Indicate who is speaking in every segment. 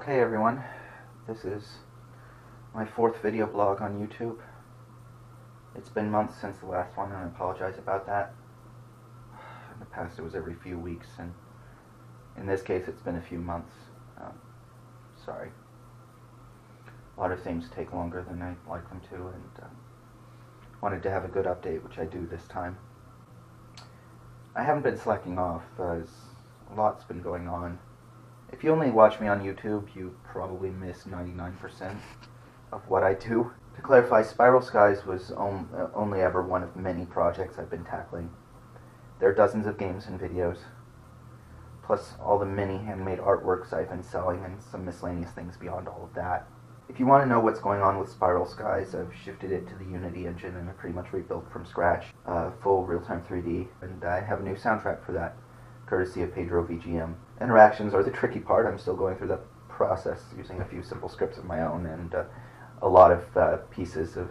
Speaker 1: Okay everyone, this is my fourth video blog on YouTube. It's been months since the last one and I apologize about that. In the past it was every few weeks, and in this case it's been a few months. Sorry. A lot of things take longer than I'd like them to, and wanted to have a good update, which I do this time. I haven't been slacking off, as a lot's been going on. If you only watch me on YouTube, you probably miss 99% of what I do. To clarify, Spiral Skies was only ever one of many projects I've been tackling. There are dozens of games and videos, plus all the many handmade artworks I've been selling and some miscellaneous things beyond all of that. If you want to know what's going on with Spiral Skies, I've shifted it to the Unity engine and I pretty much rebuilt from scratch, full real-time 3D, and I have a new soundtrack for that, courtesy of Pedro VGM. Interactions are the tricky part. I'm still going through the process using a few simple scripts of my own and a lot of pieces of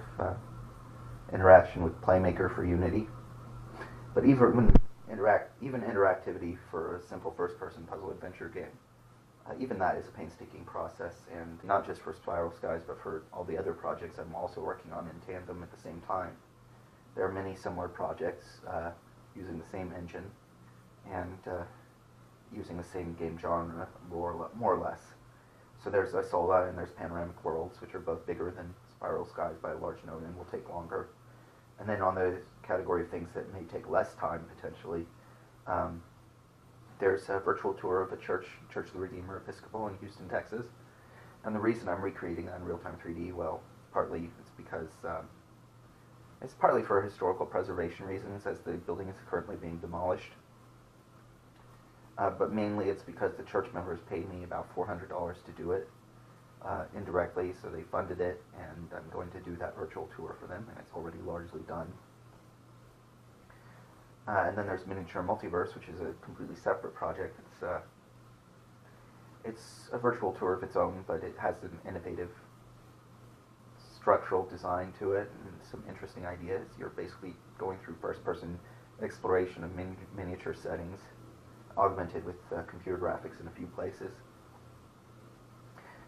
Speaker 1: interaction with Playmaker for Unity. But even interactivity for a simple first-person puzzle adventure game, even that is a painstaking process, and not just for Spiral Skies, but for all the other projects I'm also working on in tandem at the same time. There are many similar projects using the same engine and using the same game genre, more or less. So there's Isola and there's Panoramic Worlds, which are both bigger than Spiral Skies by a large note and will take longer. And then on the category of things that may take less time, potentially, there's a virtual tour of a Church of the Redeemer Episcopal in Houston, Texas. And the reason I'm recreating that in real-time 3D, well, partly it's because it's partly for historical preservation reasons, as the building is currently being demolished. But mainly it's because the church members paid me about $400 to do it indirectly, so they funded it, and I'm going to do that virtual tour for them, and it's already largely done. And then there's Miniature Multiverse, which is a completely separate project. It's a virtual tour of its own, but it has an innovative structural design to it and some interesting ideas. You're basically going through first-person exploration of miniature settings, augmented with computer graphics in a few places.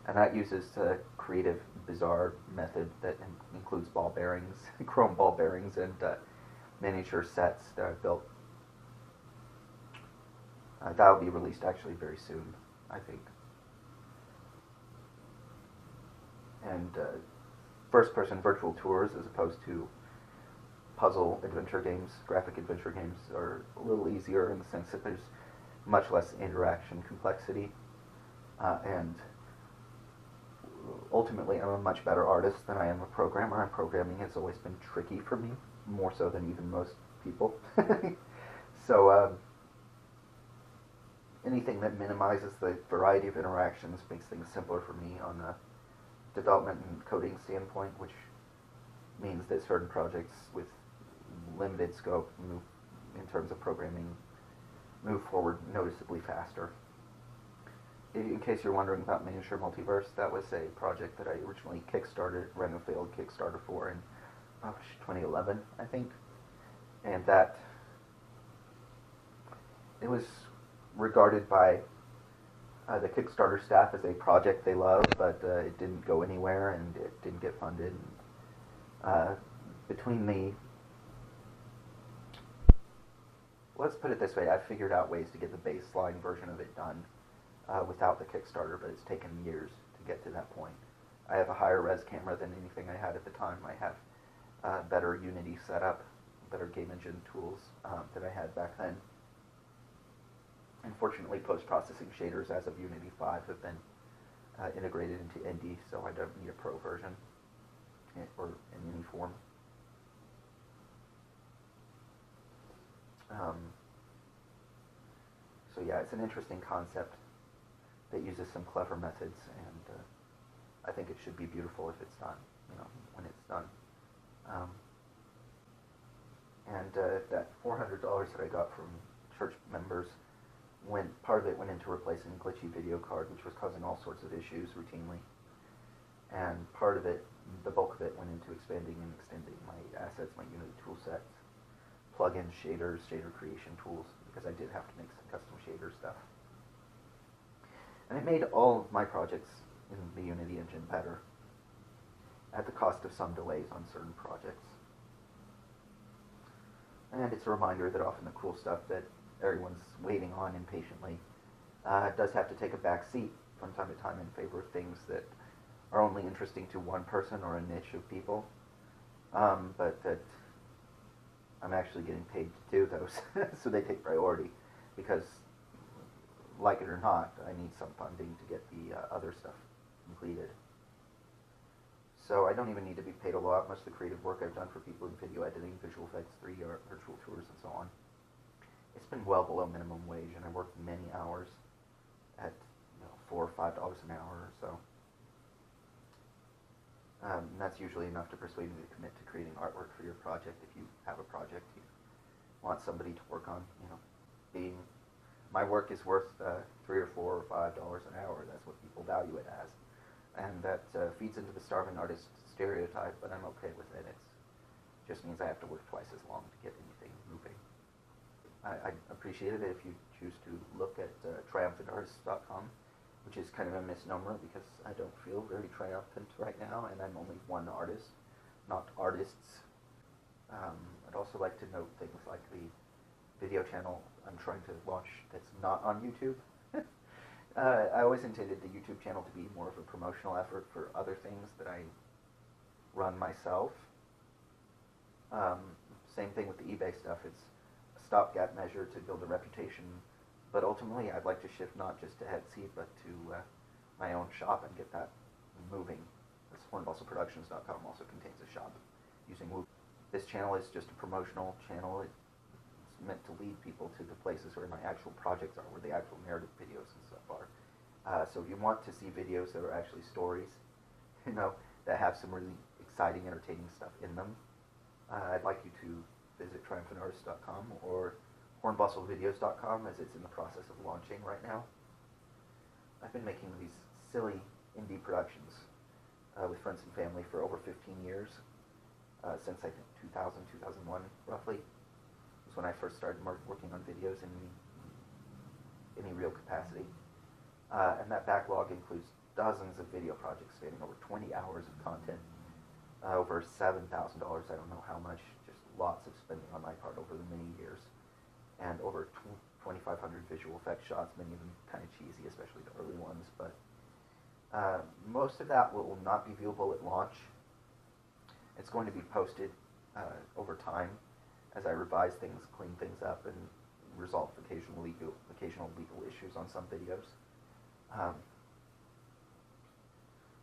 Speaker 1: And that uses a creative, bizarre method that includes ball bearings, chrome ball bearings, and miniature sets that I've built. That'll be released actually very soon, I think. And first-person virtual tours, as opposed to puzzle adventure games, graphic adventure games, are a little easier in the sense that there's much less interaction complexity, and ultimately I'm a much better artist than I am a programmer, and programming has always been tricky for me, more so than even most people. So anything that minimizes the variety of interactions makes things simpler for me on a development and coding standpoint, which means that certain projects with limited scope in terms of programming move forward noticeably faster. In case you're wondering about Miniature Multiverse, that was a project that I originally ran a failed Kickstarter for in 2011, I think. And that, it was regarded by the Kickstarter staff as a project they loved, but it didn't go anywhere and it didn't get funded. Let's put it this way, I've figured out ways to get the baseline version of it done without the Kickstarter, but it's taken years to get to that point. I have a higher res camera than anything I had at the time. I have better Unity setup, better game engine tools than I had back then. Unfortunately, post-processing shaders as of Unity 5 have been integrated into ND, so I don't need a pro version or in any form. So yeah, it's an interesting concept that uses some clever methods, and I think it should be beautiful if it's done, when it's done. And that $400 that I got from church members, part of it went into replacing a glitchy video card, which was causing all sorts of issues routinely. And part of it, the bulk of it, went into expanding and extending my assets, my Unity tool sets, plug-in shaders, shader creation tools, because I did have to make some custom shader stuff. And it made all of my projects in the Unity engine better, at the cost of some delays on certain projects. And it's a reminder that often the cool stuff that everyone's waiting on impatiently does have to take a back seat from time to time in favor of things that are only interesting to one person or a niche of people, but that I'm actually getting paid to do those, so they take priority, because, like it or not, I need some funding to get the other stuff completed. So I don't even need to be paid a lot. Most of the creative work I've done for people in video editing, visual effects, 3D art, virtual tours, and so on, it's been well below minimum wage, and I work many hours at $4 or $5 an hour or so. And that's usually enough to persuade me to commit to creating artwork for your project. If you have a project you want somebody to work on, being my work is worth $3 or $4 or $5 an hour. That's what people value it as. And that feeds into the starving artist stereotype, but I'm okay with it. It just means I have to work twice as long to get anything moving. I'd appreciate it if you choose to look at triumphantartist.com, which is kind of a misnomer because I don't feel very triumphant right now, and I'm only one artist, not artists. I'd also like to note things like the video channel I'm trying to launch that's not on YouTube. I always intended the YouTube channel to be more of a promotional effort for other things that I run myself. Same thing with the eBay stuff. It's a stopgap measure to build a reputation, but ultimately I'd like to shift not just to Etsy, but to my own shop and get that moving. This HornbostelProductions.com also contains a shop using Woo. This channel is just a promotional channel. It's meant to lead people to the places where my actual projects are, where the actual narrative videos and stuff are. So if you want to see videos that are actually stories, that have some really exciting, entertaining stuff in them, I'd like you to visit triumphantartist.com or hornbostelvideos.com, as it's in the process of launching right now. I've been making these silly indie productions with friends and family for over 15 years, since I think 2000, 2001, roughly. When I first started working on videos in any real capacity. And that backlog includes dozens of video projects spanning over 20 hours of content, over $7,000, I don't know how much, just lots of spending on my part over the many years, and over 2,500 visual effects shots, many of them kind of cheesy, especially the early ones, but most of that will not be viewable at launch. It's going to be posted over time, as I revise things, clean things up, and resolve occasional legal issues on some videos.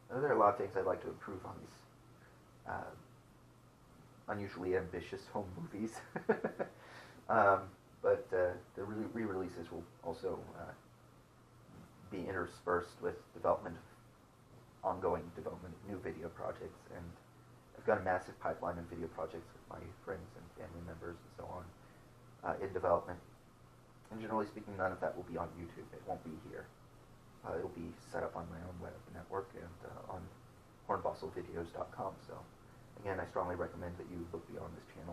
Speaker 1: There are a lot of things I'd like to improve on these unusually ambitious home movies. But the re-releases will also be interspersed with ongoing development of new video projects, and I've got a massive pipeline of video projects with my friends and family members and so on in development. And generally speaking, none of that will be on YouTube. It won't be here. It'll be set up on my own web network and on hornbostelvideos.com. So, again, I strongly recommend that you look beyond this channel.